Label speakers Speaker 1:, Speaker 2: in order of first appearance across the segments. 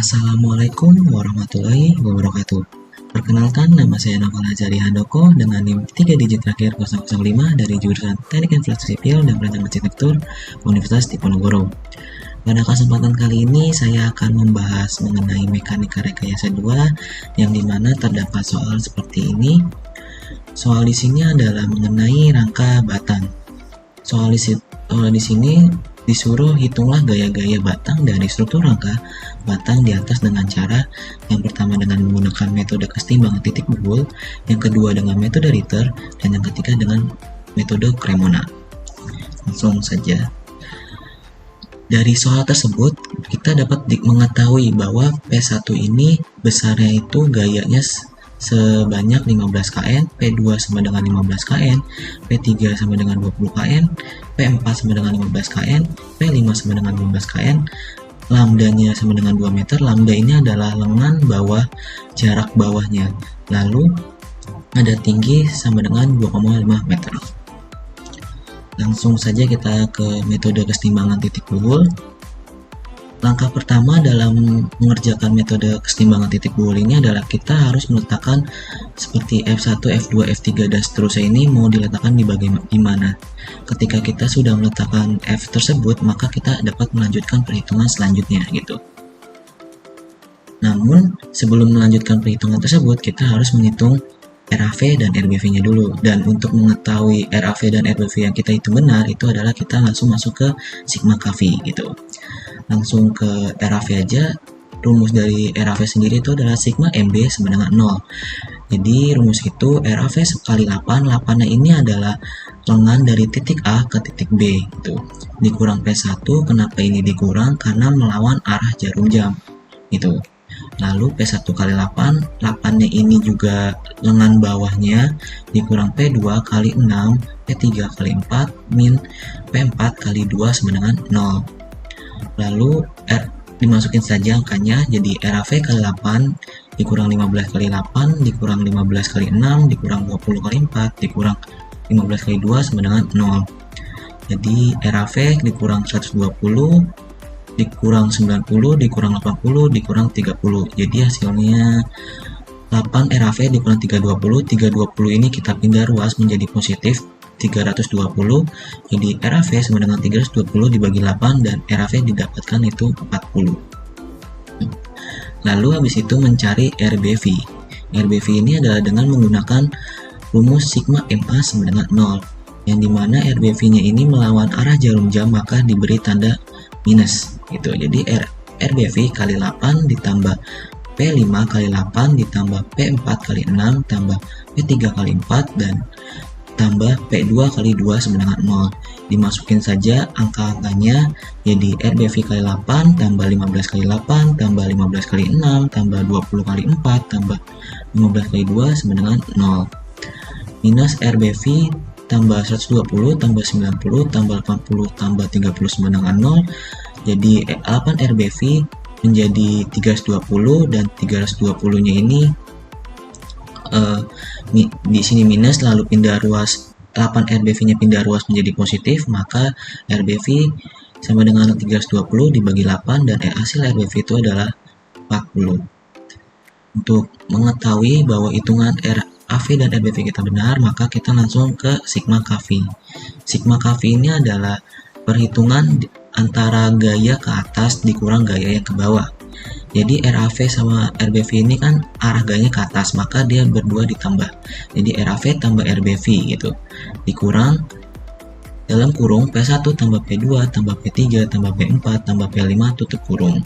Speaker 1: Assalamualaikum warahmatullahi wabarakatuh. Perkenalkan, nama saya Novel Azari Handoko dengan NIM 3 digit terakhir 005 dari jurusan Teknik Infrastruktur Sipil dan Perencanaan Arsitektur Universitas Diponegoro. Pada kesempatan kali ini saya akan membahas mengenai mekanika rekayasa 2 yang dimana terdapat soal seperti ini. Soal di sini adalah mengenai rangka batang. Soal di sini disuruh hitunglah gaya-gaya batang dari struktur rangka batang di atas dengan cara yang pertama dengan menggunakan metode kesetimbangan titik buhul, yang kedua dengan metode Ritter, dan yang ketiga dengan metode Cremona. Langsung saja. Dari soal tersebut kita dapat mengetahui bahwa P1 ini besarnya itu gayanya sebanyak 15 kN, P2 sama dengan 15 kN, P3 sama dengan 20 kN, P4 sama dengan 15 kN, P5 sama dengan 15 kN, lambdanya sama dengan 2 meter. Lambda ini adalah lengan bawah jarak bawahnya, lalu ada tinggi sama dengan 2,5 meter. Langsung saja kita ke metode kesetimbangan titik buhul. Langkah pertama dalam mengerjakan metode kesetimbangan titik buhul ini adalah kita harus meletakkan seperti F1, F2, F3 dan seterusnya ini mau diletakkan di bagian mana. Ketika kita sudah meletakkan F tersebut, maka kita dapat melanjutkan perhitungan selanjutnya gitu. Namun sebelum melanjutkan perhitungan tersebut, kita harus menghitung RAV dan RBV-nya dulu. Dan untuk mengetahui RAV dan RBV yang kita hitung benar, itu adalah kita langsung masuk ke sigma KV gitu. Langsung ke RAV aja. Rumus dari RAV sendiri itu adalah sigma MB sama dengan 0. Jadi rumus itu RAV kali 8, 8-nya ini adalah lengan dari titik A ke titik B gitu. Dikurang P1, kenapa ini dikurang? Karena melawan arah jarum jam gitu. Lalu P1 kali 8, 8-nya ini juga lengan bawahnya, dikurang P2 kali 6, P3 kali 4, min P4 kali 2 sama dengan 0. Lalu dimasukin saja angkanya, jadi RAV kali 8 dikurang 15 kali 8 dikurang 15 kali 6 dikurang 20 kali 4 dikurang 15 kali 2 sama dengan 0. Jadi RAV dikurang 120 dikurang 90 dikurang 80 dikurang 30. Jadi hasilnya 8 RAV dikurang 320. 320 ini kita pindah ruas menjadi positif 320. Jadi RAV sama dengan 320 dibagi 8 dan RAV didapatkan itu 40. Lalu habis itu mencari RBV. RBV ini adalah dengan menggunakan rumus sigma MA sama dengan 0, yang dimana RBV-nya ini melawan arah jarum jam, maka diberi tanda minus gitu. Jadi RBV kali 8 ditambah P5 kali 8 ditambah P4 kali 6 tambah P3 kali 4 dan tambah P2 kali 2 sama dengan 0. Dimasukin saja angka-angkanya, jadi RBV kali 8 tambah 15 kali 8 tambah 15 kali 6 tambah 20 kali 4 tambah 15 kali 2 sama dengan 0. Minus RBV tambah 120 tambah 90 tambah 80 tambah 30 sama dengan 0. Jadi 8 RBV menjadi 320 dan 320 nya ini di sini minus, lalu pindah ruas 8 RBV nya pindah ruas menjadi positif, maka RBV sama dengan 320 dibagi 8 dan hasil RBV itu adalah 40. Untuk mengetahui bahwa hitungan RAV dan RBV kita benar, maka kita langsung ke sigma KV. Sigma KV ini adalah perhitungan antara gaya ke atas dikurang gaya yang ke bawah. Jadi RAV sama RBV ini kan arah gayanya ke atas, maka dia berdua ditambah. Jadi RAV tambah RBV gitu. Dikurang dalam kurung P1 tambah P2 tambah P3 tambah P4 tambah P5 tutup kurung.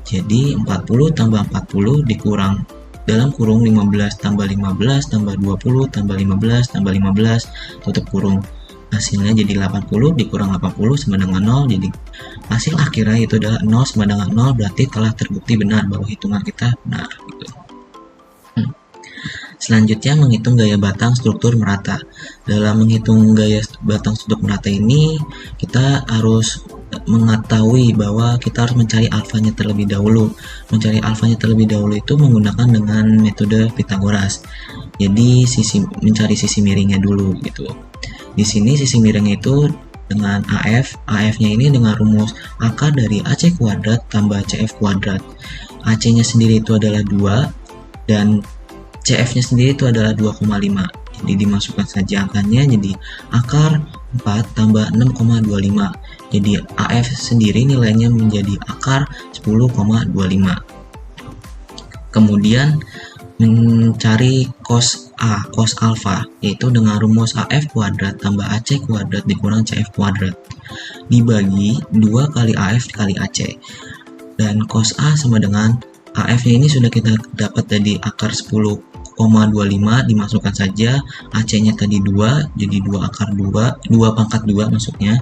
Speaker 1: Jadi 40 tambah 40 dikurang dalam kurung 15 tambah 15 tambah 20 tambah 15 tambah 15 tutup kurung. Hasilnya jadi 80 dikurang 80 sama dengan 0. Jadi hasil akhirnya itu adalah 0 sama dengan 0, berarti telah terbukti benar bahwa hitungan kita benar gitu. Selanjutnya menghitung gaya batang struktur merata. Dalam menghitung gaya batang struktur merata ini kita harus mengetahui bahwa kita harus mencari alfanya terlebih dahulu. Mencari alfanya terlebih dahulu itu menggunakan dengan metode Pythagoras. Jadi mencari sisi miringnya dulu gitu. Di sini sisi miringnya itu dengan AF nya ini dengan rumus akar dari AC kuadrat tambah CF kuadrat. AC-nya sendiri itu adalah 2 dan CF-nya sendiri itu adalah 2,5. Jadi dimasukkan saja angkanya jadi akar 4 tambah 6,25. Jadi AF sendiri nilainya menjadi akar 10,25. Kemudian mencari cos A, cos alfa, yaitu dengan rumus AF kuadrat tambah AC kuadrat dikurang CF kuadrat dibagi 2 kali AF kali AC. Dan cos A sama dengan AF nya ini sudah kita dapat tadi akar 10,25, dimasukkan saja AC nya tadi 2, jadi 2 akar 2 pangkat 2 maksudnya,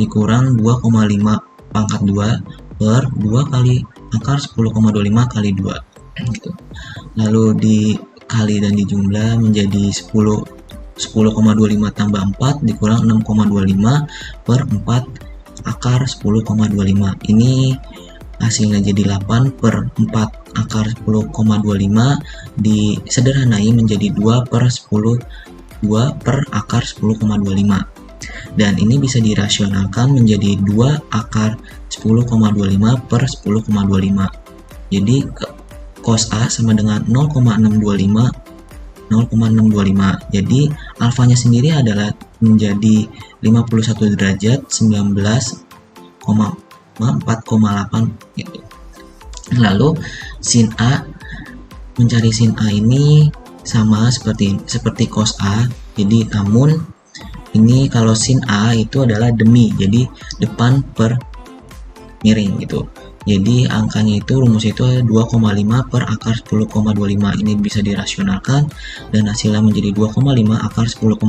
Speaker 1: dikurang 2,5 pangkat 2 per 2 kali akar 10,25 kali 2 gitu. Lalu dikali dan dijumlah menjadi 10,25 tambah 4 dikurang 6,25 per 4 akar 10,25. Ini hasilnya jadi 8 per 4 akar 10,25 disederhanai menjadi 2 per 10 2 per akar 10,25. Dan ini bisa dirasionalkan menjadi 2 akar 10,25 per 10,25. Jadi cos A sama dengan 0,625. Jadi alfanya sendiri adalah menjadi 51 derajat 19,4,8 gitu. Lalu sin A, mencari sin A ini sama seperti cos A. Jadi namun ini kalau sin A itu adalah demi, jadi depan per miring gitu. Jadi angkanya itu rumus itu 2,5 per akar 10,25. Ini bisa dirasionalkan dan hasilnya menjadi 2,5 akar 10,25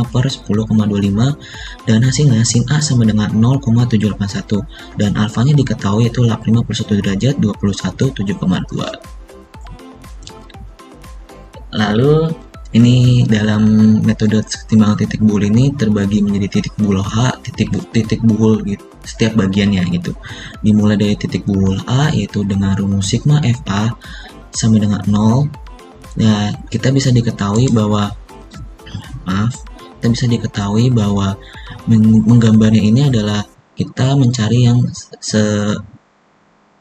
Speaker 1: per 10,25 dan hasilnya sin A sama dengan 0,781 dan alfanya diketahui itu 51 derajat 21,7,2. Lalu ini dalam metode timbangan titik buhul ini terbagi menjadi titik buhul H, titik buhul gitu, setiap bagiannya gitu. Dimulai dari titik buhul A yaitu dengan rumus sigma FA sama dengan 0. Ya, kita bisa diketahui bahwa menggambarnya ini adalah kita mencari yang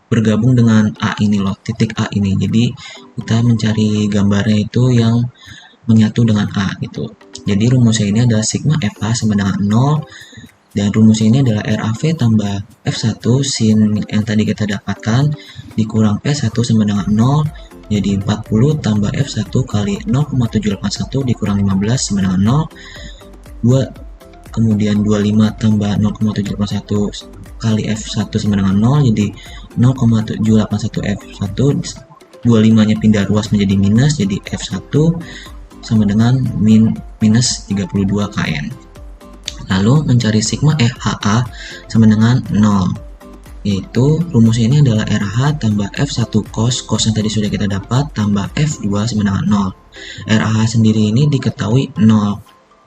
Speaker 1: bergabung dengan A ini loh, titik A ini. Jadi kita mencari gambarnya itu yang menyatu dengan A gitu. Jadi rumusnya ini adalah sigma FA sama dengan 0 dan rumusnya ini adalah RAV tambah F1 sin yang tadi kita dapatkan dikurang P1 sama dengan 0, jadi 40 tambah F1 kali 0,781 dikurang 15 sama dengan 0, 2 kemudian 25 tambah 0,781 kali F1 sama dengan 0, jadi 0,781 F1, 25 nya pindah ruas menjadi minus, jadi F1 sama dengan minus 32 kN. Lalu mencari sigma HA sama dengan 0, yaitu rumusnya ini adalah RH tambah F1 cos yang tadi sudah kita dapat tambah F2 sama dengan 0. RH sendiri ini diketahui 0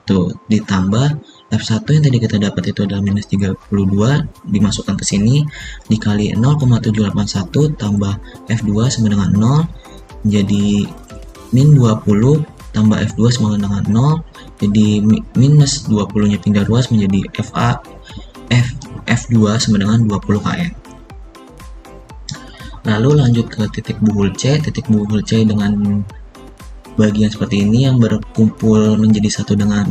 Speaker 1: tuh, ditambah F1 yang tadi kita dapat itu adalah minus 32 dimasukkan ke sini dikali 0,781 tambah F2 sama dengan 0 menjadi min 20 tambah F2 sama dengan 0, jadi minus 20 nya pindah ruas menjadi F2 sama dengan 20 kN. Lalu lanjut ke titik buhul C. Titik buhul C dengan bagian seperti ini yang berkumpul menjadi satu dengan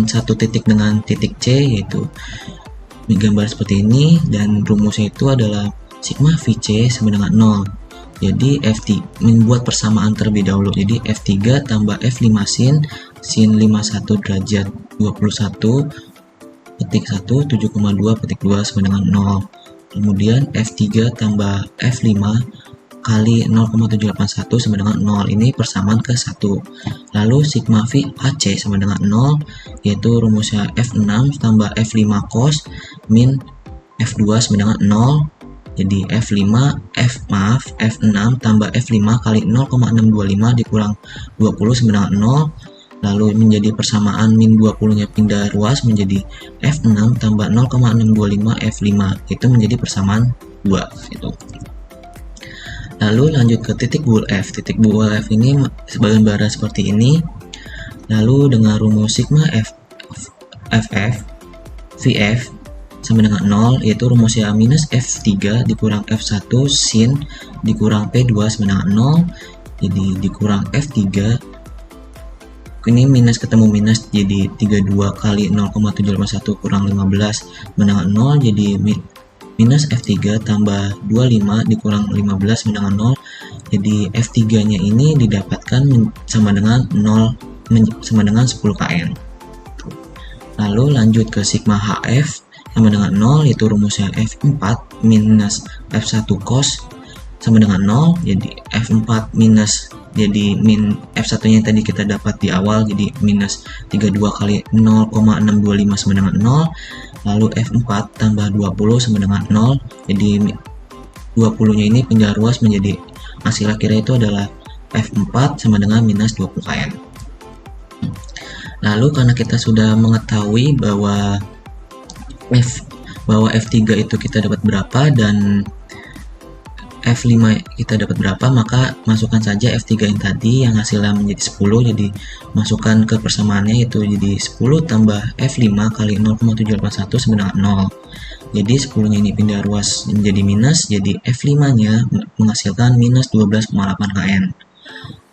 Speaker 1: satu titik dengan titik C, yaitu digambar seperti ini dan rumusnya itu adalah sigma VC sama dengan 0. Jadi F3 membuat persamaan terlebih dahulu. Jadi F3 tambah F5 sin 51 derajat 21 petik 1 7,2 petik 2 sama dengan 0. Kemudian F3 tambah F5 kali 0,781 sama dengan 0. Ini persamaan ke 1. Lalu sigma V AC sama dengan 0, yaitu rumusnya F6 tambah F5 cos min F2 sama dengan 0. Jadi F6 tambah F5 kali 0,625 dikurang 20 sama dengan 0. Lalu menjadi persamaan min 20 nya pindah ruas menjadi F6 tambah 0,625 F5. Itu menjadi persamaan 2 gitu. Lalu lanjut ke titik buhul F. Titik buhul F ini sebagian bara seperti ini. Lalu dengan rumus sigma FF VF sama dengan 0, yaitu rumusnya minus F3 dikurang F1 sin dikurang P2 sama dengan 0. Jadi dikurang F3, ini minus ketemu minus, jadi 32 kali 0,781 kurang 15 sama dengan 0, jadi minus F3 tambah 25 dikurang 15 sama dengan 0. Jadi F3 nya ini didapatkan sama dengan 0, sama dengan 10 kN. Lalu lanjut ke sigma HF sama dengan 0, yaitu rumusnya F4 minus F1 cos sama dengan 0. Jadi F4 minus, jadi min F1 nya tadi kita dapat di awal, jadi minus 32 kali 0,625 sama dengan 0. Lalu F4 tambah 20 sama dengan 0, jadi 20 nya ini pindah ruas menjadi hasil akhirnya itu adalah F4 sama dengan minus 20 kN. Lalu karena kita sudah mengetahui bahwa F3 itu kita dapat berapa dan F5 kita dapat berapa, maka masukkan saja F3 yang tadi yang hasilnya menjadi 10, jadi masukkan ke persamaannya, itu jadi 10 tambah F5 kali 0,781 sama dengan 0. Jadi 10 nya ini pindah ruas menjadi minus, jadi F5 nya menghasilkan minus 12,8 kN.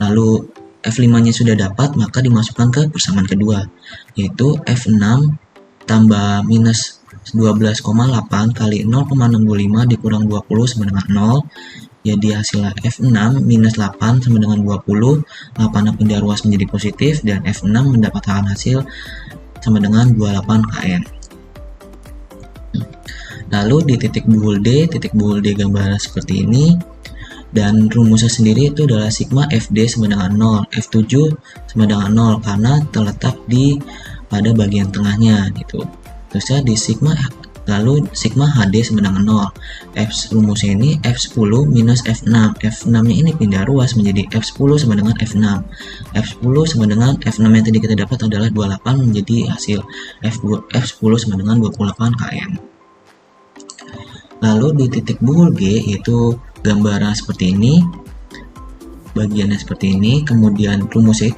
Speaker 1: Lalu F5 nya sudah dapat, maka dimasukkan ke persamaan kedua, yaitu F6 tambah minus 12,8 kali 0,625 dikurang 20 sama dengan 0. Jadi hasilnya F6 minus 8 sama dengan 20, 8 pindah ruas menjadi positif, dan F6 mendapatkan hasil sama dengan 28 kN. Lalu di titik buhul D gambaran seperti ini, dan rumusnya sendiri itu adalah sigma FD sama dengan 0, F7 sama dengan 0 karena terletak pada bagian tengahnya gitu. Terus ya di sigma, lalu sigma HD sama dengan 0. Rumusnya ini F10 minus F6. F6 nya ini pindah ruas menjadi F10 sama dengan F6. F10 sama dengan F6 yang tadi kita dapat adalah 28, menjadi hasil F10 sama dengan 28 kN. Lalu di titik buhul G yaitu gambaran seperti ini, bagiannya seperti ini. Kemudian rumusnya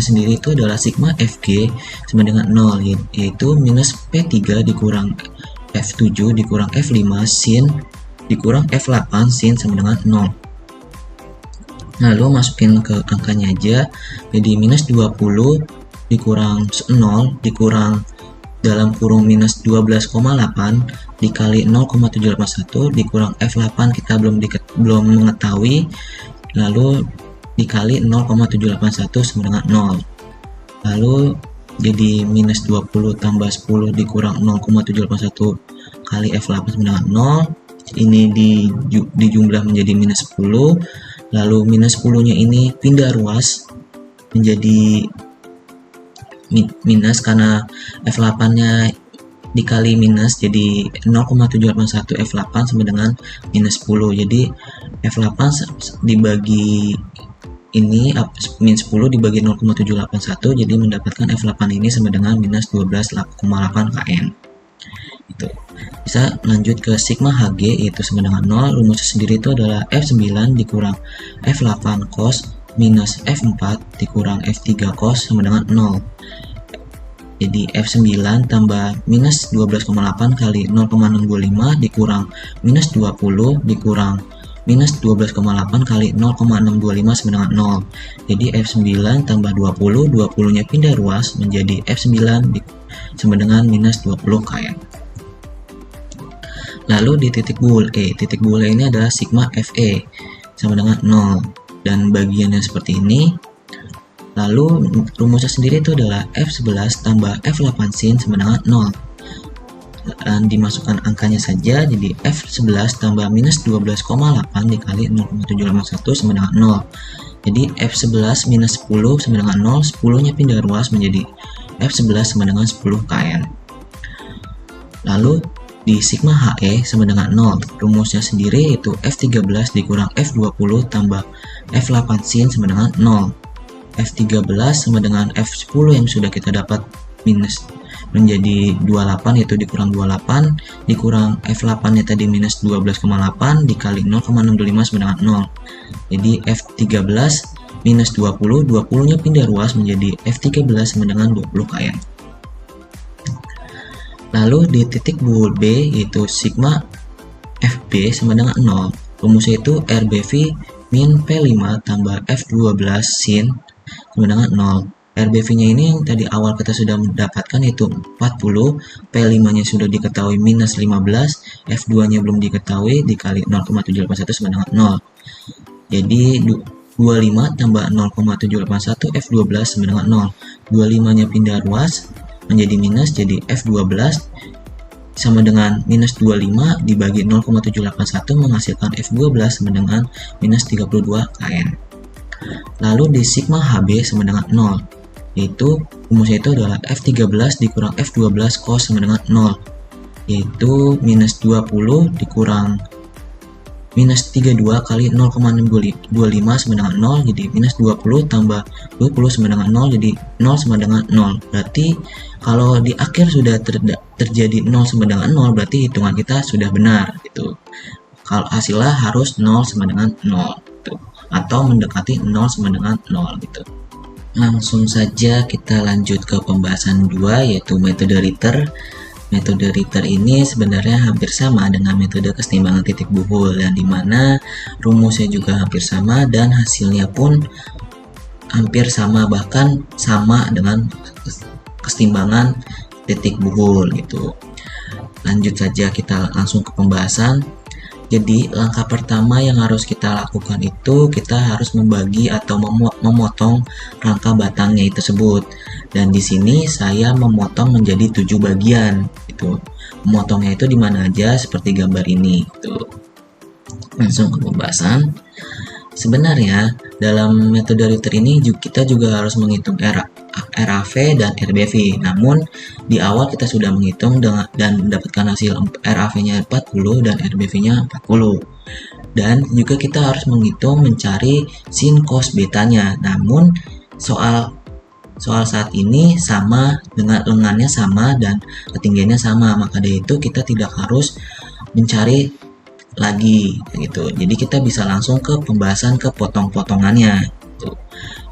Speaker 1: sendiri itu adalah sigma FG sama dengan 0, yaitu minus P3 dikurang F7 dikurang F5 sin dikurang F8 sin sama dengan 0. Lalu masukin ke angkanya aja, jadi minus 20 dikurang 0 dikurang dalam kurung minus 12,8 dikali 0,781 dikurang F8 kita belum mengetahui, lalu dikali 0,781 sama dengan 0. Lalu jadi minus 20 tambah 10 dikurang 0,781 kali F8 sama dengan 0. Ini dijumlah menjadi minus 10. Lalu minus 10 nya ini pindah ruas menjadi minus karena F8 nya dikali minus, jadi 0,781 F8 sama dengan minus 10. Jadi F8 dibagi ini min 10 dibagi 0,781, jadi mendapatkan F8 ini sama dengan minus 12,8 kN. Itu bisa lanjut ke sigma HG yaitu sama dengan 0. Rumusnya sendiri itu adalah F9 dikurang F8 cos minus F4 dikurang F3 cos sama dengan 0. Jadi F9 tambah minus 12,8 kali 0,625 dikurang minus 20 dikurang minus 12,8 kali 0,625 sama dengan 0. Jadi F9 tambah 20, 20 nya pindah ruas menjadi F9 sama dengan minus 20 kN. Lalu di titik buhul E ini adalah sigma FE sama dengan 0 dan bagiannya seperti ini. Lalu rumusnya sendiri itu adalah F11 tambah F8 sin sama dengan 0. Dan dimasukkan angkanya saja, jadi F11 tambah minus 12,8 dikali 0,781 sama dengan 0. Jadi F11 minus 10 sama dengan 0, 10 nya pindah ruas menjadi F11 sama dengan 10 kN. Lalu di sigma HE sama dengan 0, rumusnya sendiri yaitu F13 dikurang F20 tambah F8 sin sama dengan 0. F13 sama dengan F10 yang sudah kita dapat minus menjadi 28, yaitu dikurang 28 dikurang F8 nya tadi minus 12,8 dikali 0,625 sama dengan 0. Jadi F13 minus 20, 20 nya pindah ruas menjadi F13 sama dengan 20 kN. Lalu di titik buhul B yaitu sigma FB sama dengan 0. Rumusnya itu RBV min P5 tambah F12 sin sama dengan 0. RBV-nya ini yang tadi awal kita sudah mendapatkan yaitu 40, P5-nya sudah diketahui minus 15, F2-nya belum diketahui, dikali 0,781 sama dengan 0. Jadi 25 tambah 0,781 F12 sama dengan 0. 25-nya pindah ruas menjadi minus, jadi F12 sama dengan minus 25 dibagi 0,781 menghasilkan F12 sama dengan minus 32 kN. Lalu di sigma HB sama dengan 0, yaitu rumusnya itu adalah F13 dikurang F12 cos sama dengan 0, yaitu minus 20 dikurang minus 32 kali 0,625 sama dengan 0, jadi minus 20 tambah 20 sama dengan 0, jadi 0 sama dengan 0. Berarti kalau di akhir sudah terjadi 0 sama dengan 0, berarti hitungan kita sudah benar gitu. Kalau hasilnya harus 0 sama dengan 0 gitu, atau mendekati 0 sama dengan 0 gitu. Langsung saja kita lanjut ke pembahasan 2, yaitu metode Ritter. Metode Ritter ini sebenarnya hampir sama dengan metode keseimbangan titik buhul, yang dimana rumusnya juga hampir sama dan hasilnya pun hampir sama, bahkan sama dengan keseimbangan titik buhul gitu. Lanjut saja kita langsung ke pembahasan. Jadi langkah pertama yang harus kita lakukan itu kita harus membagi atau memotong rangka batangnya tersebut. Dan di sini saya memotong menjadi 7 bagian gitu. Memotongnya itu di mana aja seperti gambar ini gitu. Langsung ke pembahasan. Sebenarnya dalam metode Ritter ini kita juga harus menghitung RAV dan RBV. Namun di awal kita sudah menghitung dan mendapatkan hasil RAV-nya 40 dan RBV-nya 40. Dan juga kita harus menghitung mencari sin cos betanya. Namun soal saat ini sama dengan lengannya sama dan ketinggiannya sama, maka dari itu kita tidak harus mencari lagi gitu. Jadi kita bisa langsung ke pembahasan ke potong-potongannya gitu.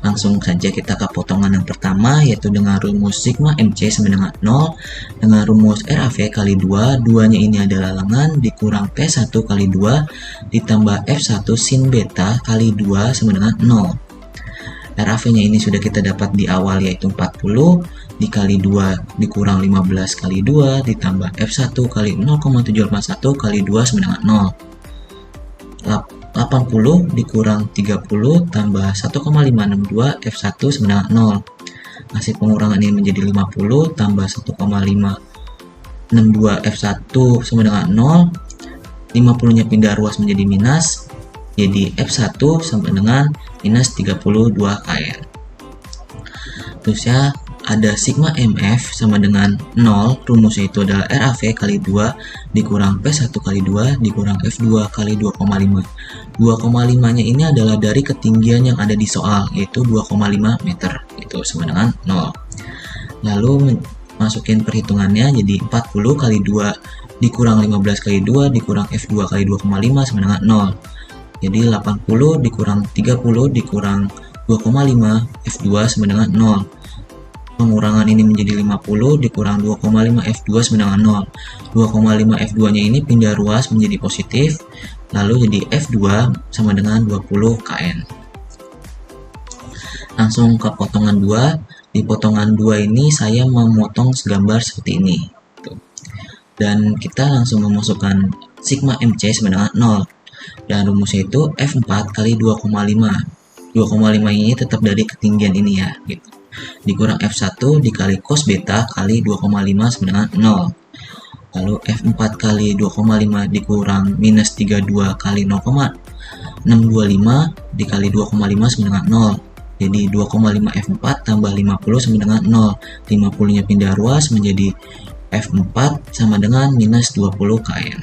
Speaker 1: Langsung saja kita ke potongan yang pertama, yaitu dengan rumus sigma MC sama dengan 0 dengan rumus RAV kali 2, 2-nya ini adalah lengan, dikurang P1 kali 2 ditambah F1 sin beta kali 2 sama dengan 0. RAV-nya ini sudah kita dapat di awal, yaitu 40 dikali 2 dikurang 15 kali 2 ditambah F1 kali 0,781 kali 2 sama dengan 0. 80 dikurang 30 tambah 1,562 F1 sama dengan 0. Hasil pengurangan ini menjadi 50 tambah 1,562 F1 sama dengan 0. 50 nya pindah ruas menjadi minus, jadi F1 sama dengan minus 32 kN. Terus ya ada sigma MF sama dengan 0, rumusnya itu adalah RAV kali 2 dikurang P1 kali 2 dikurang F2 kali 2,5. 2,5 nya ini adalah dari ketinggian yang ada di soal, yaitu 2,5 meter, itu sama dengan 0. Lalu masukin perhitungannya, jadi 40 kali 2 dikurang 15 kali 2 dikurang F2 kali 2,5 sama dengan 0. Jadi 80 dikurang 30 dikurang 2,5 F2 sama dengan 0. Pengurangan ini menjadi 50 dikurang 2,5 F2 sama dengan 0. 2,5 F2 nya ini pindah ruas menjadi positif, lalu jadi F2 sama dengan 20 kN. Langsung ke potongan 2. Di potongan 2 ini saya memotong segambar seperti ini dan kita langsung memasukkan sigma MC sama dengan 0 dan rumusnya itu F4 kali 2,5. 2,5 ini tetap dari ketinggian ini ya gitu, dikurang F1 dikali cos beta kali 2,5 sama dengan 0. Lalu F4 kali 2,5 dikurang minus 32 kali 0,625 dikali 2,5 sama dengan 0. Jadi 2,5 F4 tambah 50 sama dengan 0. 50 nya pindah ruas menjadi F4 sama dengan minus 20 kN.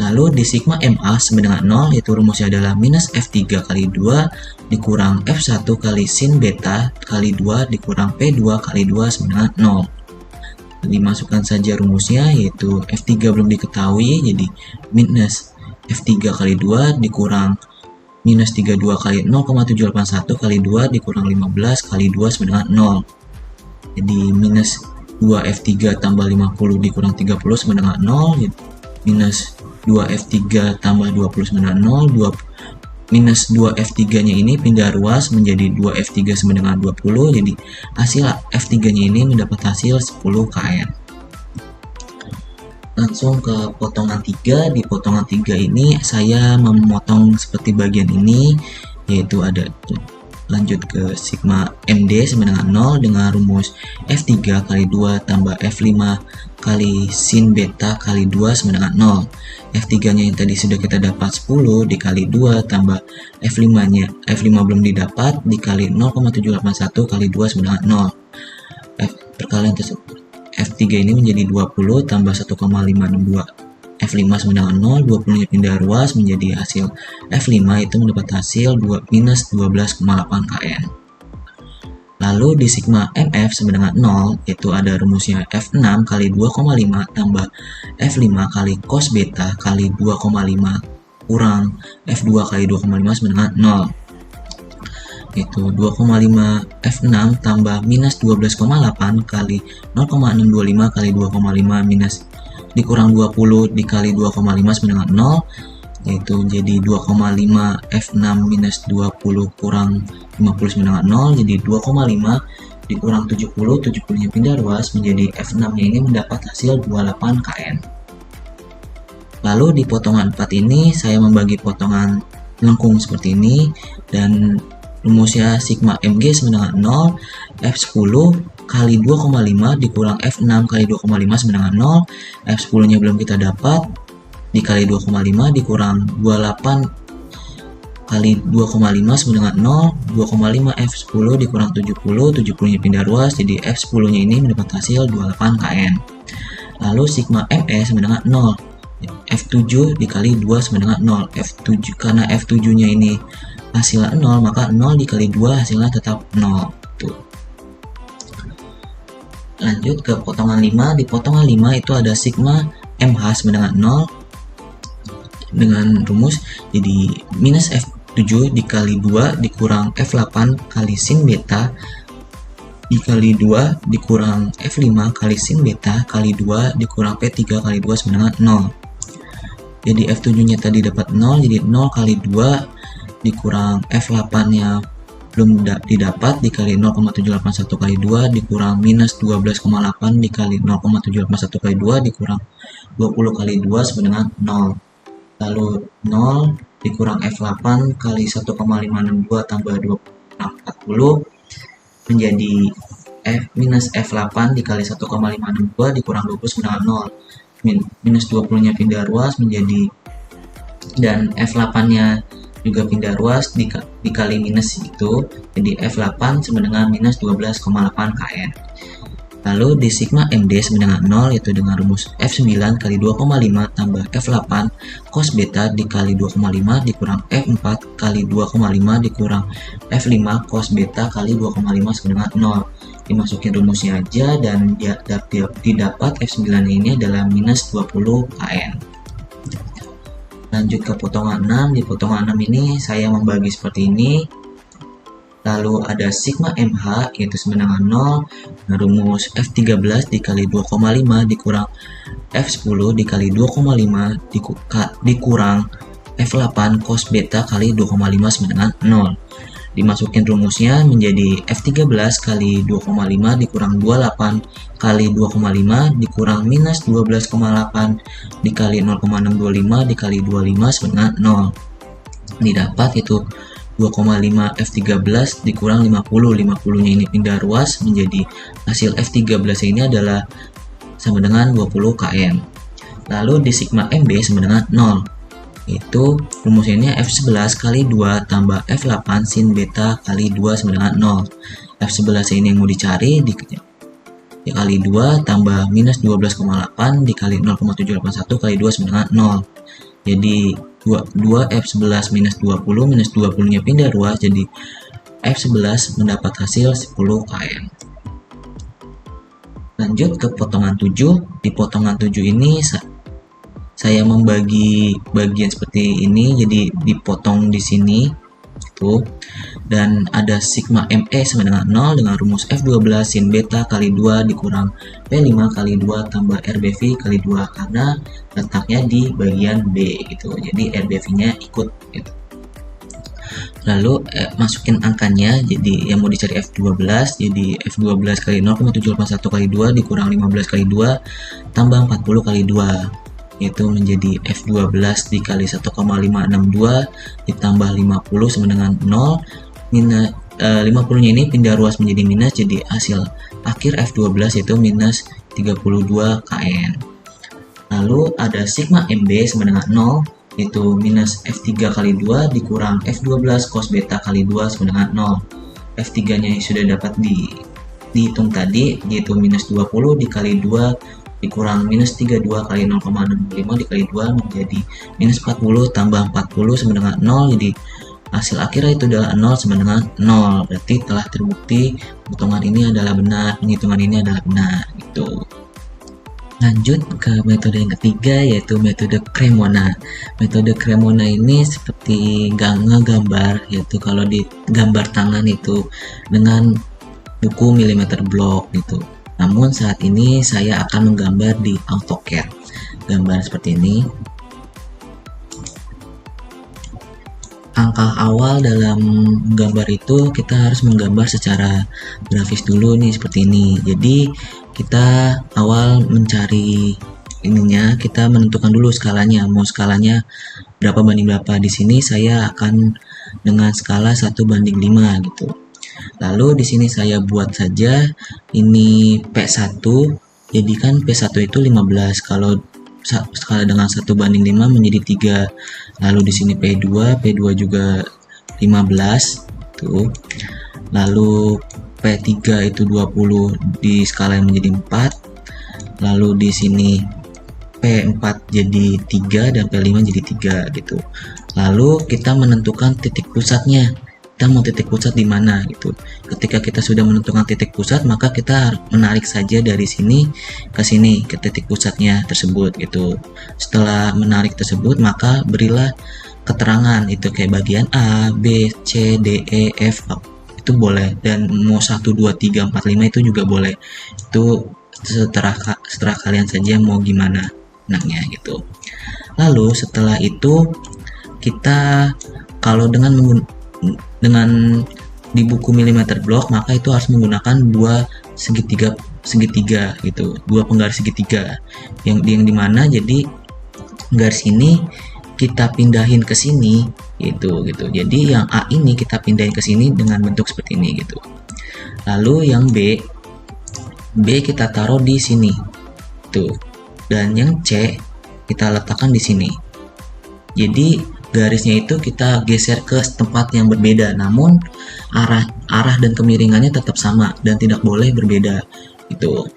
Speaker 1: Lalu di sigma MA sama dengan 0, yaitu rumusnya adalah minus F3 kali 2 dikurang F1 kali sin beta kali 2 dikurang P2 kali 2 sama dengan 0. Dimasukkan saja rumusnya, yaitu F3 belum diketahui, jadi minus F3 kali 2 dikurang minus 32 kali 0,781 kali 2 dikurang 15 kali 2 sama dengan 0. Jadi minus 2F3 tambah 50 dikurang 30 sama dengan 0, minus 2F3 tambah 20 sama dengan 0, minus 2F3 nya ini pindah ruas menjadi 2F3 sama dengan 20, jadi hasil F3 nya ini mendapat hasil 10 KN. Langsung ke potongan 3. Di potongan 3 ini saya memotong seperti bagian ini, yaitu ada lanjut ke sigma MD sama dengan 0 dengan rumus F3 kali 2 tambah F5 kali sin beta kali 2 sama dengan 0. F3 nya yang tadi sudah kita dapat 10 dikali 2 tambah F5 nya, F5 belum didapat, dikali 0,781 kali 2 sama dengan 0. Perkalian tersebut F3 ini menjadi 20 tambah 1,562 F5 sama dengan 0, 20 nya pindah ruas menjadi hasil F5 itu mendapat hasil minus 12,8 KN. Lalu di sigma MF sama dengan 0, yaitu ada rumusnya F6 kali 2,5 tambah F5 kali cos beta kali 2,5 kurang F2 kali 2,5 sama dengan 0. Itu 2,5 F6 tambah minus 12,8 kali 0,625 kali 2,5 minus dikurang 20 dikali 2,5 sama dengan 0, yaitu jadi 2,5 F6 minus 20 kurang 50 sama dengan 0, jadi 2,5 dikurang 70, 70 nya pindah ruas menjadi F6 nya ini mendapat hasil 28 KN. Lalu di potongan 4 ini saya membagi potongan lengkung seperti ini, dan rumusnya sigma MG sama dengan 0, F10 kali 2,5 dikurang F6 kali 2,5 sama dengan 0, F10 nya belum kita dapat, dikali 2,5 dikurang 28 kali 2,5 sama dengan 0, 2,5 F10 dikurang 70, 70 nya pindah ruas, jadi F10 nya ini mendapat hasil 28 KN. Lalu sigma ME sama dengan 0, F7 dikali 2 sama dengan 0, F7 karena F7 nya ini hasilnya 0, maka 0 dikali 2 hasilnya tetap 0. Tuh. Lanjut ke potongan 5. Di potongan 5 itu ada sigma MH sama dengan 0 dengan rumus jadi minus F7 dikali 2 dikurang F8 kali sin beta dikali 2 dikurang F5 kali sin beta kali 2 dikurang P3 kali 2 sama dengan 0. Jadi F7 nya tadi dapat 0, jadi 0 kali 2 dikurang F8 nya belum didapat, dikali 0,781 kali 2 dikurang minus 12,8 dikali 0,781 kali 2 dikurang 20 kali 2 sama dengan 0. Lalu 0 dikurang F8 kali 1,562 tambah 40 menjadi minus F8 dikali 1,562 dikurang 20 sama dengan 0. Minus 20 nya pindah ruas menjadi, dan F8 nya juga pindah ruas dikali minus itu, jadi F8 sama dengan minus 12,8 KN. Lalu di sigma MD sama dengan 0, yaitu dengan rumus F9 kali 2,5 tambah F8 cos beta dikali 2,5 dikurang F4 kali 2,5 dikurang F5 cos beta kali 2,5 sama dengan 0. Dimasukin rumusnya aja, dan didapat F9 ini adalah minus 20 KN. Lanjut ke potongan 6. Di potongan 6 ini saya membagi seperti ini. Lalu ada sigma MH yaitu sama dengan 0, rumus F13 dikali 2,5 dikurang F10 dikali 2,5 dikurang F8 cos beta kali 2,5 sama dengan 0. Dimasukin rumusnya menjadi F13 kali 2,5 dikurang 28 kali 2,5 dikurang minus 12,8 dikali 0,625 dikali 25 sama dengan 0. Didapat itu 2,5 F13 dikurang 50, 50 nya ini pindah ruas menjadi hasil F13 ini adalah sama dengan 20 KN. Lalu di sigma MB sama dengan 0, itu rumusnya F11 kali 2 tambah F8 sin beta kali 2 sama dengan 0. F11 ini yang mau dicari, dikali 2 tambah minus 12,8 dikali 0,781 kali 2 sama dengan 0. Jadi 2 F11 minus 20 nya pindah ruas, jadi F11 mendapat hasil 10 KN. Lanjut ke potongan 7. Di potongan 7 ini saya membagi bagian seperti ini, jadi dipotong di sini tuh. dan ada sigma ME sama dengan 0 dengan rumus F12 sin beta kali 2 dikurang P5 kali 2 tambah RBV kali 2 karena letaknya di bagian B gitu. Jadi RBV-nya ikut gitu. Lalu masukin angkanya, jadi yang mau dicari F12, jadi F12 kali 0,781 kali 2 dikurang 15 kali 2 tambah 40 kali 2, itu menjadi F12 dikali 1,562 ditambah 50 sama dengan 0, minus 50 nya ini pindah ruas menjadi minus, jadi hasil akhir F12 itu minus 32 kN. Lalu ada sigma MB sama dengan 0, itu minus F3 kali 2 dikurang F12 cos beta kali 2 sama dengan 0. F3 nya sudah dapat dihitung tadi, yaitu minus 20 dikali 2 dikurang minus 32 kali 0,65 dikali 2 menjadi minus 40 tambah 40 sama dengan 0, jadi hasil akhirnya itu adalah 0 sama dengan 0. Berarti telah terbukti hitungan ini adalah benar, penghitungan ini adalah benar gitu. Lanjut ke metode yang ketiga, yaitu metode Cremona. Metode Cremona ini seperti ngegambar, yaitu kalau di gambar tangan itu dengan buku milimeter block gitu. Namun saat ini saya akan menggambar di AutoCAD. Gambar seperti ini. Langkah awal dalam gambar itu kita harus menggambar secara grafis dulu nih, seperti ini. Jadi kita awal mencari ininya, kita menentukan dulu skalanya, mau skalanya berapa banding berapa. Di sini saya akan dengan skala 1:5 gitu. Lalu di sini saya buat saja ini P1, jadikan P1 itu 15, kalau skala dengan 1:5 menjadi 3. Lalu di sini P2 juga 15 tuh. Lalu P3 itu 20 di skala yang menjadi 4. Lalu di sini P4 jadi 3 dan P5 jadi 3 gitu. Lalu kita menentukan titik pusatnya. Kita mau titik pusat di mana gitu. Ketika kita sudah menentukan titik pusat, maka kita menarik saja dari sini ke sini ke titik pusatnya tersebut gitu. Setelah menarik tersebut, maka berilah keterangan itu kayak bagian A, B, C, D, E, F itu boleh, dan mau 1, 2, 3, 4, 5 itu juga boleh. Itu setelah kalian saja mau gimana enaknya gitu. Lalu setelah itu kita kalau dengan di buku milimeter block, maka itu harus menggunakan dua segitiga gitu, dua penggaris segitiga yang dimana jadi garis ini kita pindahin ke sini gitu. Jadi yang A ini kita pindahin ke sini dengan bentuk seperti ini gitu. Lalu yang B kita taruh di sini tuh, dan yang C kita letakkan di sini. Jadi garisnya itu kita geser ke tempat yang berbeda, namun arah dan kemiringannya tetap sama dan tidak boleh berbeda itu.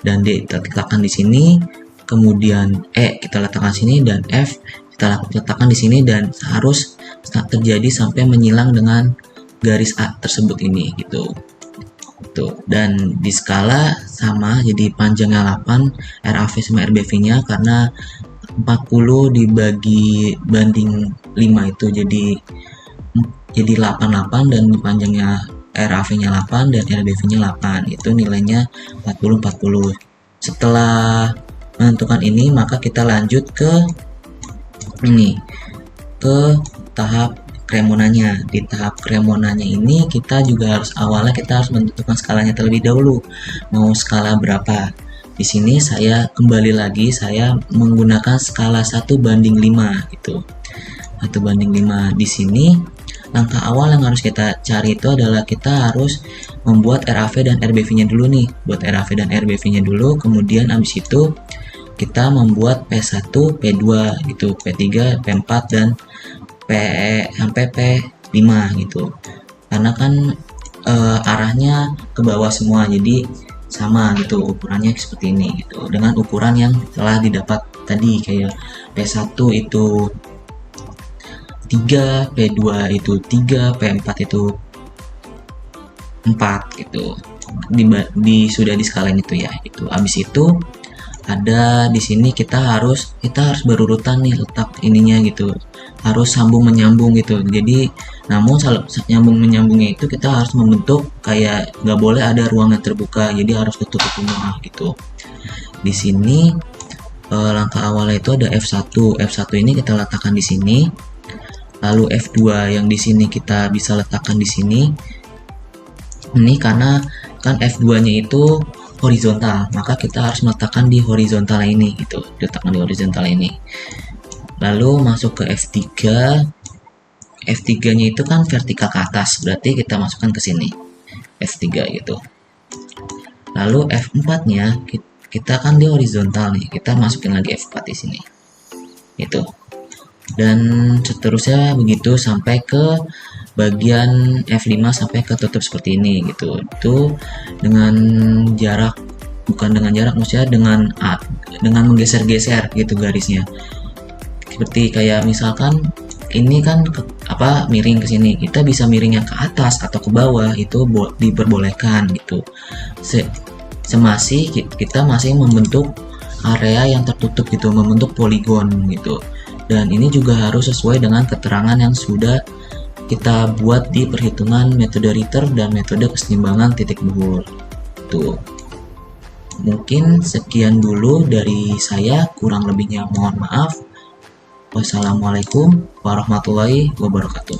Speaker 1: Dan D kita letakkan di sini, kemudian E kita letakkan sini, dan F kita letakkan di sini, dan harus terjadi sampai menyilang dengan garis A tersebut ini gitu. Tuh, dan di skala sama, jadi panjangnya 8, RAV sama RBV-nya karena 40 dibagi banding 5 itu jadi 88, dan panjangnya RAV-nya 8 dan RBV-nya 8, itu nilainya 40. Setelah menentukan ini, maka kita lanjut ke tahap Cremonanya. Di tahap Cremonanya ini kita juga awalnya kita harus menentukan skalanya terlebih dahulu, mau skala berapa. Di sini saya kembali lagi, saya menggunakan skala 1:5 gitu. 1:5. Di sini langkah awal yang harus kita cari itu adalah kita harus membuat RAV dan RBV-nya dulu nih. Buat RAV dan RBV-nya dulu, kemudian habis itu kita membuat P1, P2 gitu, P3, P4 dan sampai P5 gitu. Karena kan arahnya ke bawah semua, jadi sama gitu ukurannya seperti ini gitu, dengan ukuran yang telah didapat tadi, kayak P1 itu 3, P2 itu 3, P4 itu 4 gitu. Sudah di skalain itu ya. Itu habis itu ada di sini kita harus berurutan nih letak ininya gitu, harus sambung menyambung gitu. Jadi namun nyambung menyambungnya itu kita harus membentuk kayak nggak boleh ada ruang yang terbuka, jadi harus tertutup semua gitu. Di sini langkah awalnya itu ada F1 ini kita letakkan di sini, lalu F2 yang di sini kita bisa letakkan di sini. Ini karena kan F2 nya itu horizontal, maka kita harus meletakkan di horizontal ini gitu, diletakkan di horizontal ini. Lalu masuk ke F3 nya itu kan vertikal ke atas, berarti kita masukkan ke sini F3 gitu. Lalu F4 nya kita kan di horizontal nih, kita masukin lagi F4 di sini gitu, dan seterusnya begitu sampai ke bagian F5 sampai ketutup seperti ini gitu. Itu dengan jarak, bukan dengan jarak, maksudnya dengan menggeser-geser gitu garisnya. Seperti kayak misalkan ini kan miring ke sini, kita bisa miringnya ke atas atau ke bawah, itu diperbolehkan gitu. Semasih kita masih membentuk area yang tertutup gitu, membentuk poligon gitu. Dan ini juga harus sesuai dengan keterangan yang sudah kita buat di perhitungan metode Ritter dan metode keseimbangan titik buhul. Tuh. Mungkin sekian dulu dari saya, kurang lebihnya mohon maaf. Wassalamualaikum warahmatullahi wabarakatuh.